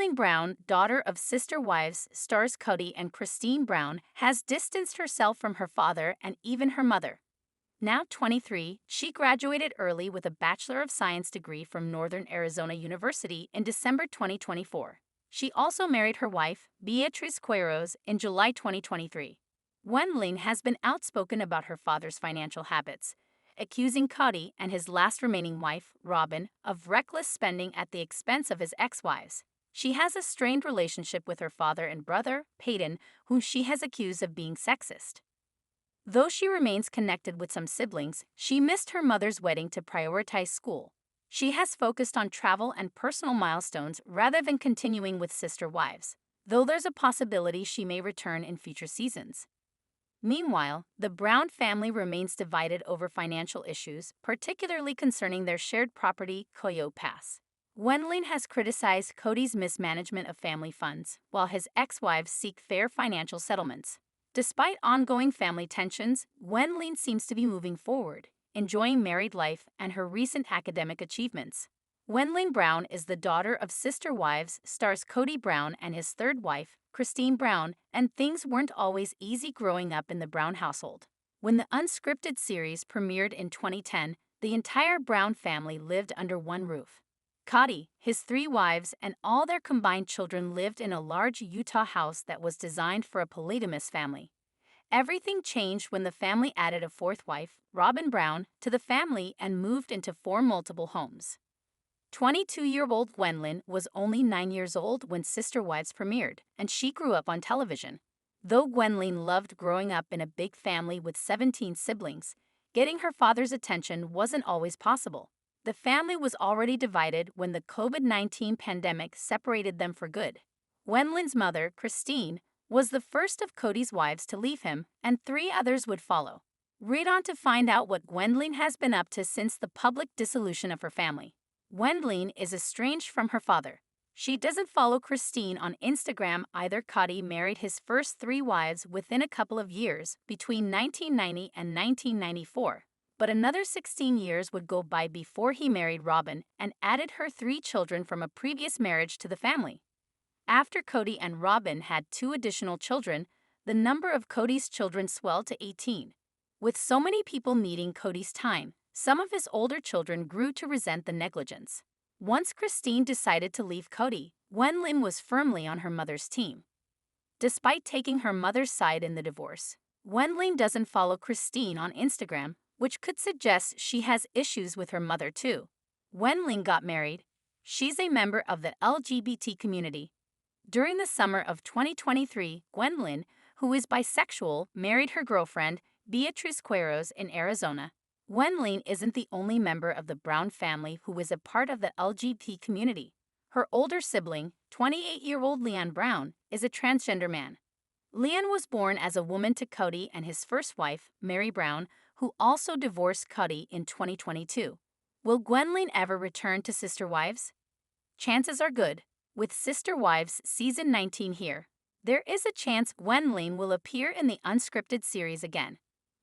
Gwendlyn Brown, daughter of sister wives stars Kody and Christine Brown, has distanced herself from her father and even her mother. Now 23, she graduated early with a Bachelor of Science degree from Northern Arizona University in December 2024. She also married her wife, Beatriz Queiroz, in July 2023. Gwendlyn has been outspoken about her father's financial habits, accusing Kody and his last remaining wife, Robyn, of reckless spending at the expense of his ex-wives. She has a strained relationship with her father and brother, Peyton, whom she has accused of being sexist. Though she remains connected with some siblings, she missed her mother's wedding to prioritize school. She has focused on travel and personal milestones rather than continuing with sister wives, though there's a possibility she may return in future seasons. Meanwhile, the Brown family remains divided over financial issues, particularly concerning their shared property, Coyote Pass. Gwendlyn has criticized Kody's mismanagement of family funds, while his ex-wives seek fair financial settlements. Despite ongoing family tensions, Gwendlyn seems to be moving forward, enjoying married life and her recent academic achievements. Gwendlyn Brown is the daughter of sister wives stars Kody Brown and his third wife, Christine Brown, and things weren't always easy growing up in the Brown household. When the unscripted series premiered in 2010, the entire Brown family lived under one roof. Kody, his three wives, and all their combined children lived in a large Utah house that was designed for a polygamous family. Everything changed when the family added a fourth wife, Robyn Brown, to the family and moved into 4 multiple homes. 22-year-old Gwendlyn was only 9 years old when Sister Wives premiered, and she grew up on television. Though Gwendlyn loved growing up in a big family with 17 siblings, getting her father's attention wasn't always possible. The family was already divided when the COVID-19 pandemic separated them for good. Gwendlyn's mother, Christine, was the first of Kody's wives to leave him, and 3 others would follow. Read on to find out what Gwendlyn has been up to since the public dissolution of her family. Gwendlyn is estranged from her father. She doesn't follow Christine on Instagram either. Kody married his first 3 wives within a couple of years, between 1990 and 1994. But another 16 years would go by before he married Robyn and added her 3 children from a previous marriage to the family. After Kody and Robyn had 2 additional children, the number of Kody's children swelled to 18. With so many people needing Kody's time, some of his older children grew to resent the negligence. Once Christine decided to leave Kody, Gwendlyn was firmly on her mother's team. Despite taking her mother's side in the divorce, Gwendlyn doesn't follow Christine on Instagram, which could suggest she has issues with her mother too. Gwendlyn got married. She's a member of the LGBT community. During the summer of 2023, Gwendlyn, who is bisexual, married her girlfriend, Beatriz Queiroz, in Arizona. Gwendlyn isn't the only member of the Brown family who is a part of the LGBT community. Her older sibling, 28-year-old Leon Brown, is a transgender man. Leon was born as a woman to Kody and his first wife, Meri Brown, who also divorced Kody in 2022. Will Gwendlyn ever return to Sister Wives? Chances are good. With Sister Wives Season 19 here, there is a chance Gwendlyn will appear in the unscripted series again.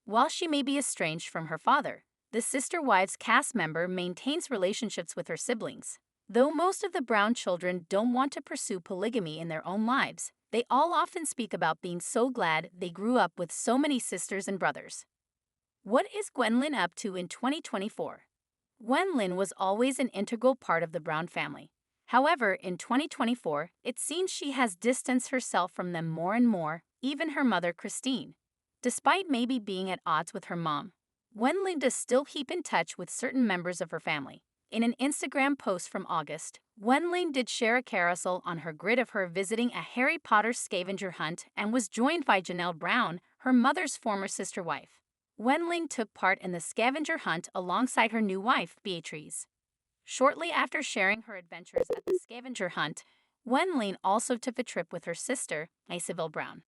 While she may be estranged from her father, the Sister Wives cast member maintains relationships with her siblings. Though most of the Brown children don't want to pursue polygamy in their own lives, they all often speak about being so glad they grew up with so many sisters and brothers. What is Gwendlyn up to in 2024? Gwendlyn was always an integral part of the Brown family. However, in 2024, it seems she has distanced herself from them more and more, even her mother Christine. Despite maybe being at odds with her mom, Gwendlyn does still keep in touch with certain members of her family. In an Instagram post from August, Gwendlyn did share a carousel on her grid of her visiting a Harry Potter scavenger hunt and was joined by Janelle Brown, her mother's former sister wife. Gwendlyn took part in the scavenger hunt alongside her new wife, Beatriz. Shortly after sharing her adventures at the scavenger hunt, Gwendlyn also took a trip with her sister, Meri Brown.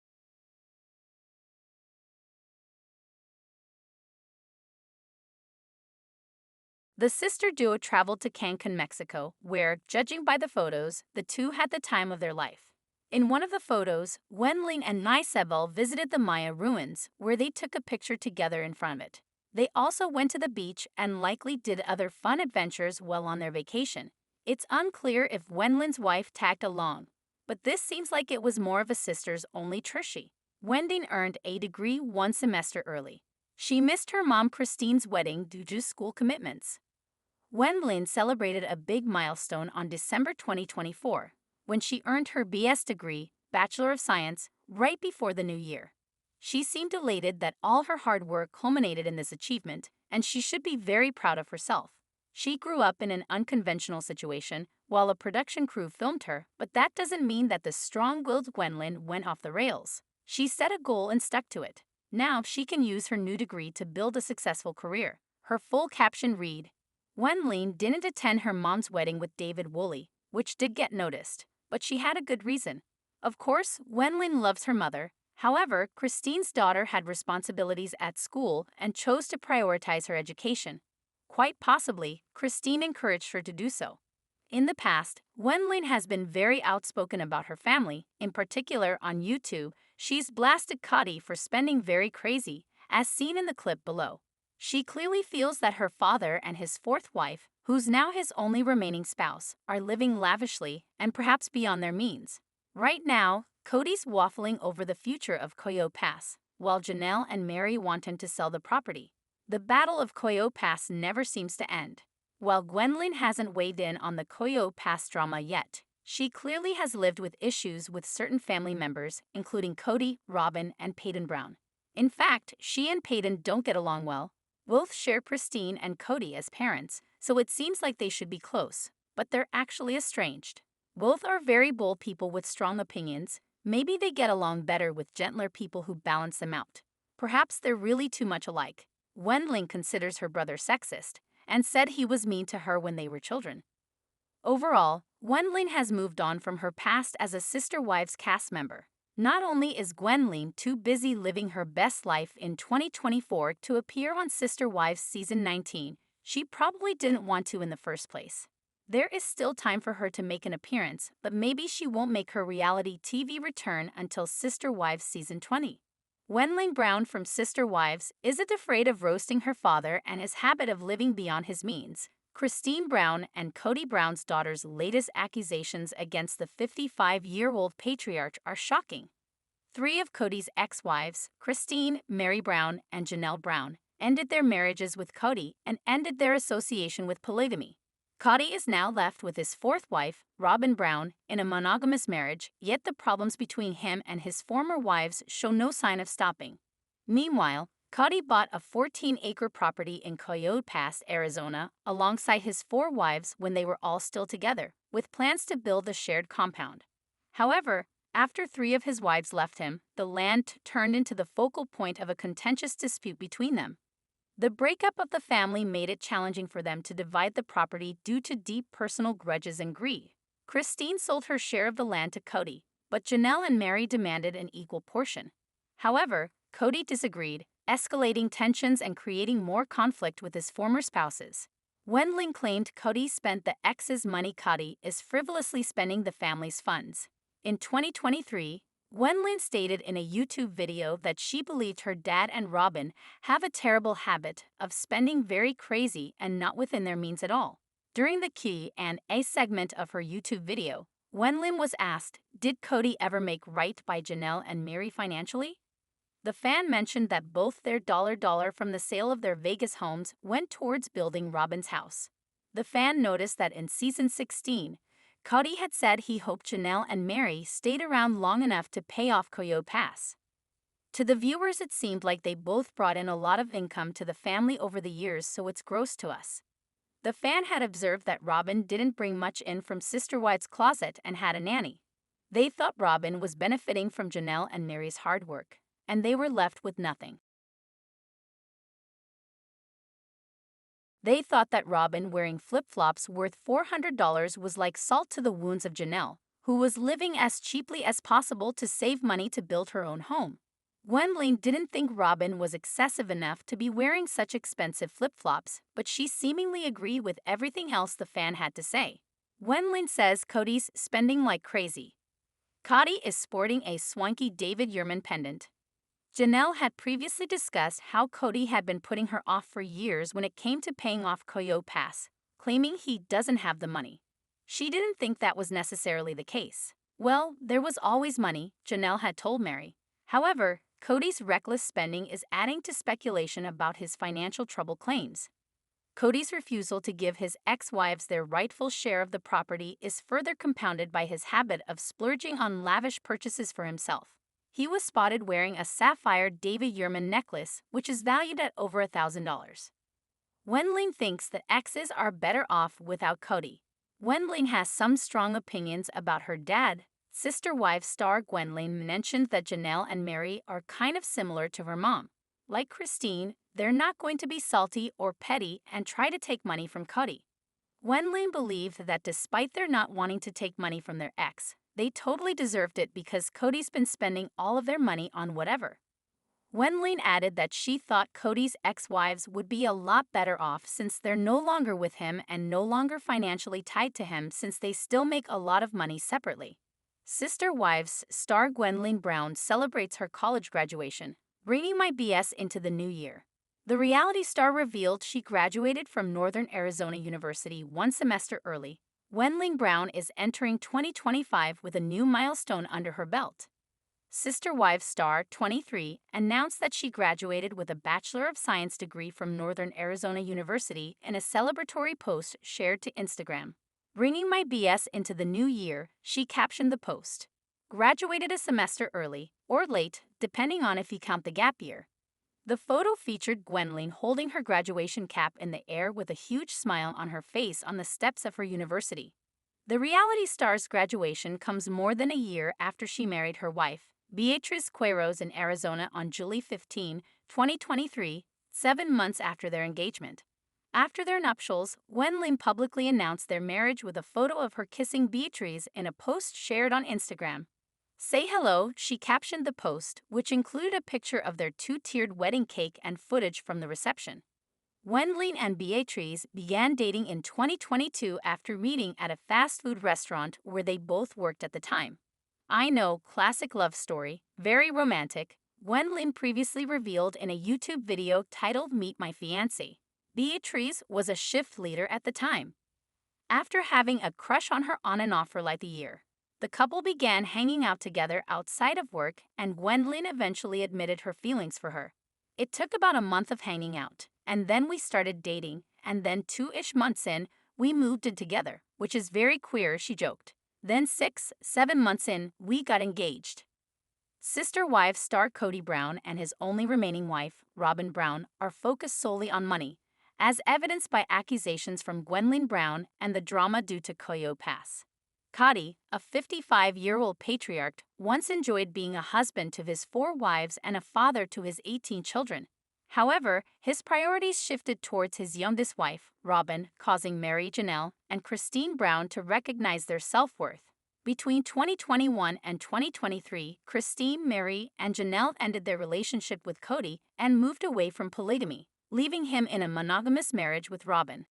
The sister duo traveled to Cancun, Mexico, where, judging by the photos, the two had the time of their life. In one of the photos, Gwendlyn and Meri visited the Maya ruins, where they took a picture together in front of it. They also went to the beach and likely did other fun adventures while on their vacation. It's unclear if Gwendlyn's wife tagged along, but this seems like it was more of a sisters-only trishy. Gwendlyn earned a degree one semester early. She missed her mom Christine's wedding due to school commitments. Gwendlyn celebrated a big milestone on December 2024, when she earned her BS degree, Bachelor of Science, right before the new year. She seemed elated that all her hard work culminated in this achievement, and she should be very proud of herself. She grew up in an unconventional situation while a production crew filmed her, but that doesn't mean that the strong-willed Gwendlyn went off the rails. She set a goal and stuck to it. Now she can use her new degree to build a successful career. Her full caption read, Gwendlyn didn't attend her mom's wedding with David Woolley, which did get noticed, but she had a good reason. Of course, Gwendlyn loves her mother. However, Christine's daughter had responsibilities at school and chose to prioritize her education. Quite possibly, Christine encouraged her to do so. In the past, Gwendlyn has been very outspoken about her family. In particular, on YouTube, she's blasted Kody for spending very crazy, as seen in the clip below. She clearly feels that her father and his fourth wife, who's now his only remaining spouse, are living lavishly and perhaps beyond their means. Right now, Kody's waffling over the future of Coyote Pass, while Janelle and Meri want him to sell the property. The battle of Coyote Pass never seems to end. While Gwendlyn hasn't weighed in on the Coyote Pass drama yet, she clearly has lived with issues with certain family members, including Kody, Robyn, and Peyton Brown. In fact, she and Peyton don't get along well. Both share Christine and Kody as parents, so it seems like they should be close, but they're actually estranged. Both are very bold people with strong opinions. Maybe they get along better with gentler people who balance them out. Perhaps they're really too much alike. Gwendlyn considers her brother sexist and said he was mean to her when they were children. Overall, Gwendlyn has moved on from her past as a Sister Wives cast member. Not only is Gwendlyn too busy living her best life in 2024 to appear on Sister Wives Season 19, she probably didn't want to in the first place. There is still time for her to make an appearance, but maybe she won't make her reality TV return until Sister Wives Season 20. Gwendlyn Brown from Sister Wives isn't afraid of roasting her father and his habit of living beyond his means. Christine Brown and Kody Brown's daughter's latest accusations against the 55-year-old patriarch are shocking. 3 of Kody's ex-wives, Christine, Meri Brown, and Janelle Brown, ended their marriages with Kody and ended their association with polygamy. Kody is now left with his fourth wife, Robyn Brown, in a monogamous marriage, yet the problems between him and his former wives show no sign of stopping. Meanwhile, Kody bought a 14-acre property in Coyote Pass, Arizona, alongside his 4 wives when they were all still together, with plans to build a shared compound. However, after 3 of his wives left him, the land turned into the focal point of a contentious dispute between them. The breakup of the family made it challenging for them to divide the property due to deep personal grudges and greed. Christine sold her share of the land to Kody, but Janelle and Meri demanded an equal portion. However, Kody disagreed, escalating tensions and creating more conflict with his former spouses. Gwendlyn claimed Kody spent the ex's money. Kody is frivolously spending the family's funds. In 2023, Gwendlyn stated in a YouTube video that she believed her dad and Robyn have a terrible habit of spending very crazy and not within their means at all. During the Q&A segment of her YouTube video, Gwendlyn was asked, did Kody ever make right by Janelle and Meri financially? The fan mentioned that both their dollar from the sale of their Vegas homes went towards building Robyn's house. The fan noticed that in Season 16, Kody had said he hoped Janelle and Meri stayed around long enough to pay off Coyote Pass. To the viewers, it seemed like they both brought in a lot of income to the family over the years, so it's gross to us. The fan had observed that Robyn didn't bring much in from Sister Wives' closet and had a nanny. They thought Robyn was benefiting from Janelle and Meri's hard work, and they were left with nothing. They thought that Robyn wearing flip-flops worth $400 was like salt to the wounds of Janelle, who was living as cheaply as possible to save money to build her own home. Gwendlyn didn't think Robyn was excessive enough to be wearing such expensive flip-flops, but she seemingly agreed with everything else the fan had to say. Gwendlyn says Kody's spending like crazy. Kody is sporting a swanky David Yurman pendant. Janelle had previously discussed how Kody had been putting her off for years when it came to paying off Coyote Pass, claiming he doesn't have the money. She didn't think that was necessarily the case. Well, there was always money, Janelle had told Meri. However, Kody's reckless spending is adding to speculation about his financial trouble claims. Kody's refusal to give his ex-wives their rightful share of the property is further compounded by his habit of splurging on lavish purchases for himself. He was spotted wearing a sapphire David Yurman necklace, which is valued at over $1,000. Gwendlyn thinks that exes are better off without Kody. Gwendlyn has some strong opinions about her dad. Sister Wives star Gwendlyn mentioned that Janelle and Meri are kind of similar to her mom. Like Christine, they're not going to be salty or petty and try to take money from Kody. Gwendlyn believed that despite their not wanting to take money from their ex, they totally deserved it because Kody's been spending all of their money on whatever. Gwendlyn added that she thought Kody's ex-wives would be a lot better off since they're no longer with him and no longer financially tied to him since they still make a lot of money separately. Sister Wives star Gwendlyn Brown celebrates her college graduation, bringing my BS into the new year. The reality star revealed she graduated from Northern Arizona University one semester early. Gwendlyn Brown is entering 2025 with a new milestone under her belt. Sister Wives star, 23, announced that she graduated with a Bachelor of Science degree from Northern Arizona University in a celebratory post shared to Instagram. Bringing my BS into the new year, she captioned the post. Graduated a semester early, or late, depending on if you count the gap year. The photo featured Gwendlyn holding her graduation cap in the air with a huge smile on her face on the steps of her university. The reality star's graduation comes more than a year after she married her wife, Beatriz Quiroz, in Arizona on July 15, 2023, 7 months after their engagement. After their nuptials, Gwendlyn publicly announced their marriage with a photo of her kissing Beatriz in a post shared on Instagram. Say hello, she captioned the post, which included a picture of their two-tiered wedding cake and footage from the reception. Gwendlyn and Beatriz began dating in 2022 after meeting at a fast food restaurant where they both worked at the time. I know, classic love story, very romantic, Gwendlyn previously revealed in a YouTube video titled Meet My Fiancé. Beatriz was a shift leader at the time. After having a crush on her on and off for like a year, the couple began hanging out together outside of work, and Gwendlyn eventually admitted her feelings for her. It took about a month of hanging out, and then we started dating, and then 2-ish months in, we moved in together, which is very queer, she joked. Then 6-7 months in, we got engaged. Sister Wives star Kody Brown and his only remaining wife, Robyn Brown, are focused solely on money, as evidenced by accusations from Gwendlyn Brown and the drama due to Coyote Pass. Kody, a 55-year-old patriarch, once enjoyed being a husband to his 4 wives and a father to his 18 children. However, his priorities shifted towards his youngest wife, Robyn, causing Meri, Janelle, and Christine Brown to recognize their self-worth. Between 2021 and 2023, Christine, Meri, and Janelle ended their relationship with Kody and moved away from polygamy, leaving him in a monogamous marriage with Robyn.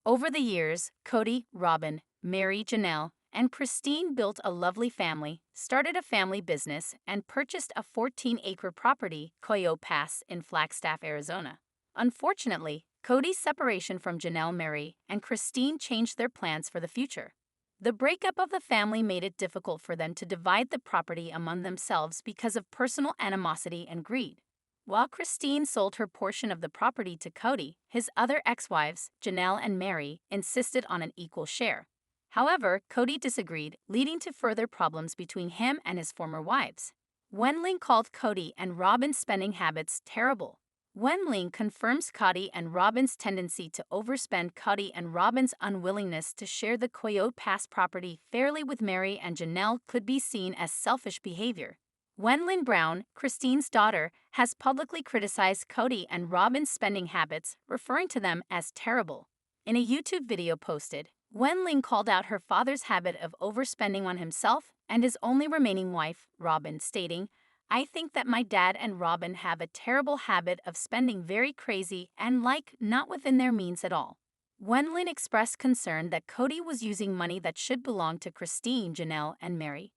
Over the years, Kody, Robyn, Meri, Janelle, and Christine built a lovely family, started a family business, and purchased a 14-acre property, Coyote Pass, in Flagstaff, Arizona. Unfortunately, Kody's separation from Janelle, Meri, and Christine changed their plans for the future. The breakup of the family made it difficult for them to divide the property among themselves because of personal animosity and greed. While Christine sold her portion of the property to Kody, his other ex-wives, Janelle and Meri, insisted on an equal share. However, Kody disagreed, leading to further problems between him and his former wives. Gwendlyn called Kody and Robyn's spending habits terrible. Gwendlyn confirms Kody and Robyn's tendency to overspend. Kody and Robyn's unwillingness to share the Coyote Pass property fairly with Meri and Janelle could be seen as selfish behavior. Gwendlyn Brown, Christine's daughter, has publicly criticized Kody and Robyn's spending habits, referring to them as terrible. In a YouTube video posted, Gwendlyn called out her father's habit of overspending on himself and his only remaining wife, Robyn, stating, "I think that my dad and Robyn have a terrible habit of spending very crazy and not within their means at all." Gwendlyn expressed concern that Kody was using money that should belong to Christine, Janelle, and Meri.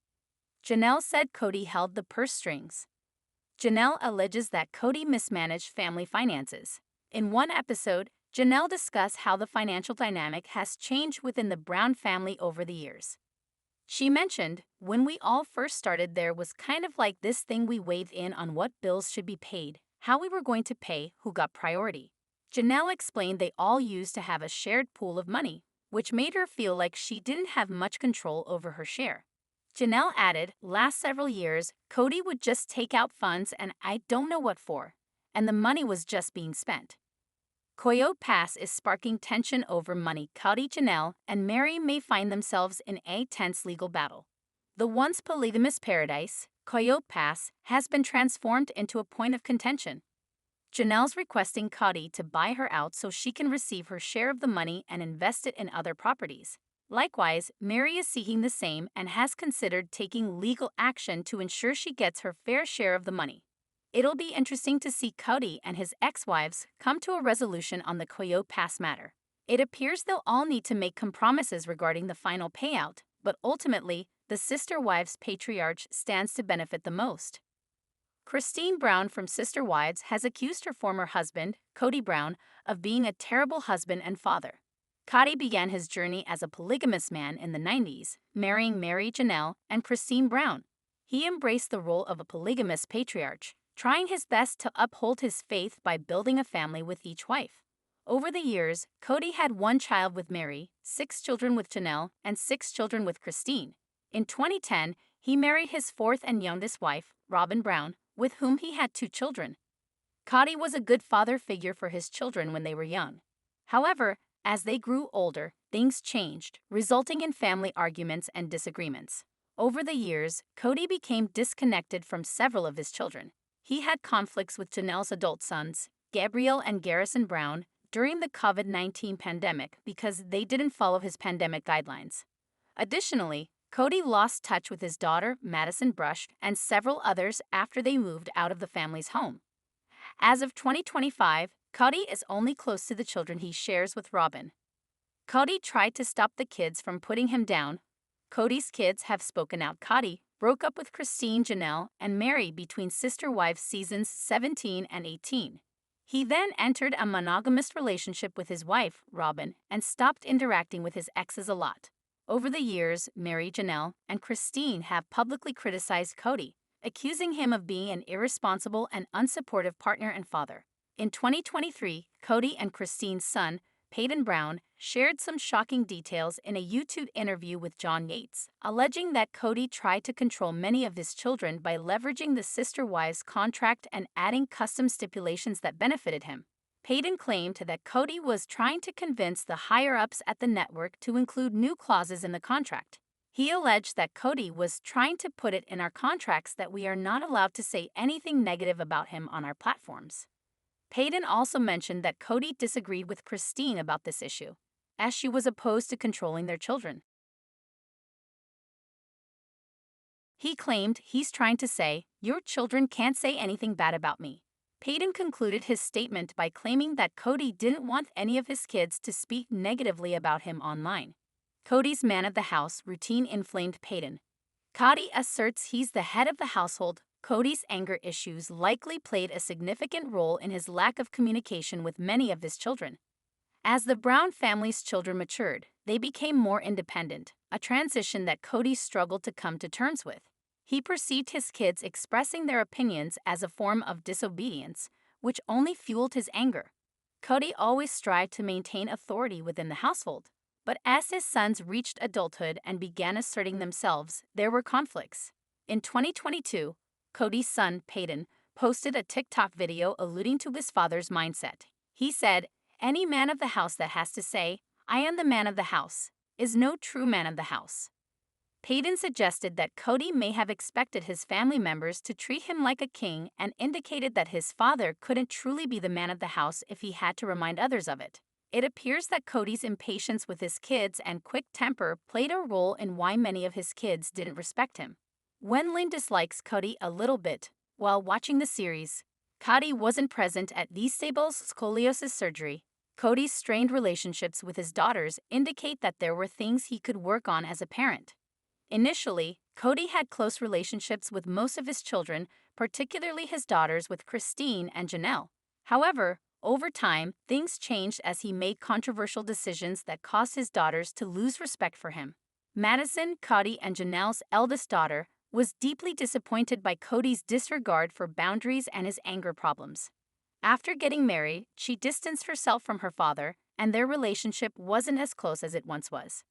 Janelle said Kody held the purse strings. Janelle alleges that Kody mismanaged family finances. In one episode, Janelle discussed how the financial dynamic has changed within the Brown family over the years. She mentioned, when we all first started, there was kind of like this thing we weighed in on what bills should be paid, how we were going to pay, who got priority. Janelle explained they all used to have a shared pool of money, which made her feel like she didn't have much control over her share. Janelle added, last several years, Kody would just take out funds and I don't know what for, and the money was just being spent. Coyote Pass is sparking tension over money. Kody, Janelle, and Meri may find themselves in a tense legal battle. The once polygamous paradise, Coyote Pass, has been transformed into a point of contention. Janelle's requesting Kody to buy her out so she can receive her share of the money and invest it in other properties. Likewise, Meri is seeking the same and has considered taking legal action to ensure she gets her fair share of the money. It'll be interesting to see Kody and his ex-wives come to a resolution on the Coyote Pass matter. It appears they'll all need to make compromises regarding the final payout, but ultimately, the Sister Wives patriarch stands to benefit the most. Christine Brown from Sister Wives has accused her former husband, Kody Brown, of being a terrible husband and father. Kody began his journey as a polygamous man in the 90s, marrying Meri, Janelle, and Christine Brown. He embraced the role of a polygamous patriarch, trying his best to uphold his faith by building a family with each wife. Over the years, Kody had 1 child with Meri, 6 children with Janelle, and 6 children with Christine. In 2010, he married his 4th and youngest wife, Robynlyn Brown, with whom he had 2 children. Kody was a good father figure for his children when they were young. However, as they grew older, things changed, resulting in family arguments and disagreements. Over the years, Kody became disconnected from several of his children. He had conflicts with Janelle's adult sons, Gabriel and Garrison Brown, during the COVID-19 pandemic because they didn't follow his pandemic guidelines. Additionally, Kody lost touch with his daughter, Madison Brush, and several others after they moved out of the family's home. As of 2025, Kody is only close to the children he shares with Robyn. Kody tried to stop the kids from putting him down. Kody's kids have spoken out. Kody broke up with Christine, Janelle, and Meri between Sister Wives seasons 17 and 18. He then entered a monogamous relationship with his wife, Robyn, and stopped interacting with his exes a lot. Over the years, Meri, Janelle, and Christine have publicly criticized Kody, accusing him of being an irresponsible and unsupportive partner and father. In 2023, Kody and Christine's son, Peyton Brown, shared some shocking details in a YouTube interview with John Yates, alleging that Kody tried to control many of his children by leveraging the Sister Wives contract and adding custom stipulations that benefited him. Peyton claimed that Kody was trying to convince the higher-ups at the network to include new clauses in the contract. He alleged that Kody was trying to put it in our contracts that we are not allowed to say anything negative about him on our platforms. Peyton also mentioned that Kody disagreed with Christine about this issue, as she was opposed to controlling their children. He claimed he's trying to say, "Your children can't say anything bad about me." Peyton concluded his statement by claiming that Kody didn't want any of his kids to speak negatively about him online. Kody's man of the house routine inflamed Peyton. Kody asserts he's the head of the household. Kody's anger issues likely played a significant role in his lack of communication with many of his children. As the Brown family's children matured, they became more independent, a transition that Kody struggled to come to terms with. He perceived his kids expressing their opinions as a form of disobedience, which only fueled his anger. Kody always strived to maintain authority within the household, but as his sons reached adulthood and began asserting themselves, there were conflicts. In 2022, Kody's son, Peyton, posted a TikTok video alluding to his father's mindset. He said, "Any man of the house that has to say, 'I am the man of the house,' is no true man of the house." Peyton suggested that Kody may have expected his family members to treat him like a king and indicated that his father couldn't truly be the man of the house if he had to remind others of it. It appears that Kody's impatience with his kids and quick temper played a role in why many of his kids didn't respect him. Gwendlyn dislikes Kody a little bit. While watching the series, Kody wasn't present at Stable's scoliosis surgery. Kody's strained relationships with his daughters indicate that there were things he could work on as a parent. Initially, Kody had close relationships with most of his children, particularly his daughters with Christine and Janelle. However, Over time, things changed as he made controversial decisions that caused his daughters to lose respect for him. Madison, Kody, and Janelle's eldest daughter, was deeply disappointed by Kody's disregard for boundaries and his anger problems. After getting married, she distanced herself from her father, and their relationship wasn't as close as it once was.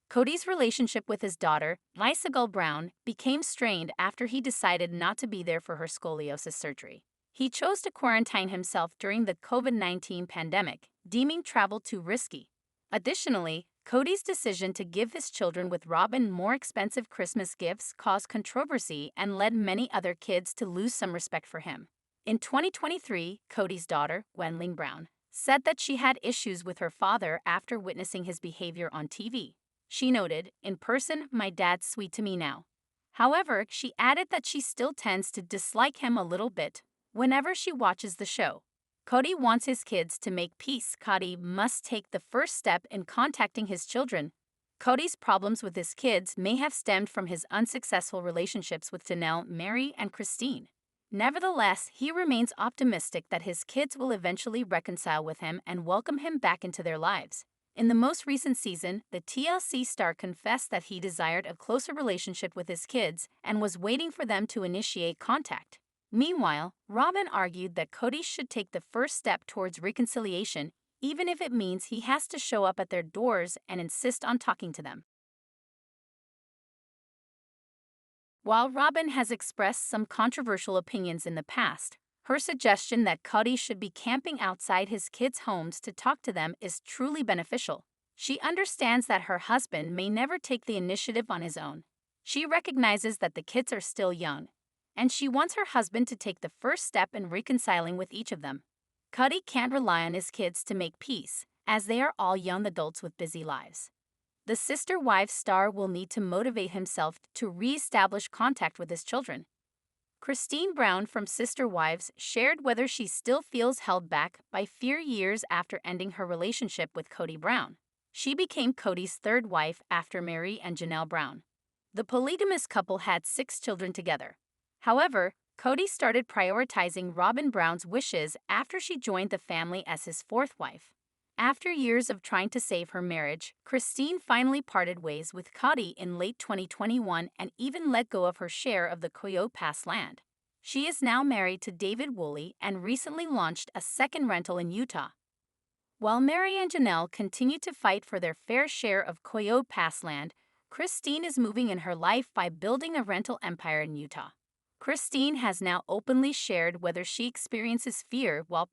Kody's relationship with his daughter, Gwendlyn Brown, became strained after he decided not to be there for her scoliosis surgery. He chose to quarantine himself during the COVID-19 pandemic, deeming travel too risky. Additionally, Kody's decision to give his children with Robyn more expensive Christmas gifts caused controversy and led many other kids to lose some respect for him. In 2023, Kody's daughter, Gwendlyn Brown, said that she had issues with her father after witnessing his behavior on TV. She noted, "In person, my dad's sweet to me now." However, she added that she still tends to dislike him a little bit whenever she watches the show. Kody wants his kids to make peace. Kody must take the first step in contacting his children. Kody's problems with his kids may have stemmed from his unsuccessful relationships with Janelle, Meri, and Christine. Nevertheless, he remains optimistic that his kids will eventually reconcile with him and welcome him back into their lives. In the most recent season, the TLC star confessed that he desired a closer relationship with his kids and was waiting for them to initiate contact. Meanwhile, Robyn argued that Kody should take the first step towards reconciliation, even if it means he has to show up at their doors and insist on talking to them. While Robyn has expressed some controversial opinions in the past, her suggestion that Kody should be camping outside his kids' homes to talk to them is truly beneficial. She understands that her husband may never take the initiative on his own. She recognizes that the kids are still young, and she wants her husband to take the first step in reconciling with each of them. Kody can't rely on his kids to make peace, as they are all young adults with busy lives. The Sister Wives star will need to motivate himself to re-establish contact with his children. Christine Brown from Sister Wives shared whether she still feels held back by fear years after ending her relationship with Kody Brown. She became Kody's third wife after Meri and Janelle Brown. The polygamous couple had 6 children together. However, Kody started prioritizing Robyn Brown's wishes after she joined the family as his 4th wife. After years of trying to save her marriage, Christine finally parted ways with Kody in late 2021 and even let go of her share of the Coyote Pass land. She is now married to David Woolley and recently launched a second rental in Utah. While Meri and Janelle continue to fight for their fair share of Coyote Pass land, Christine is moving in her life by building a rental empire in Utah. Christine has now openly shared whether she experiences fear while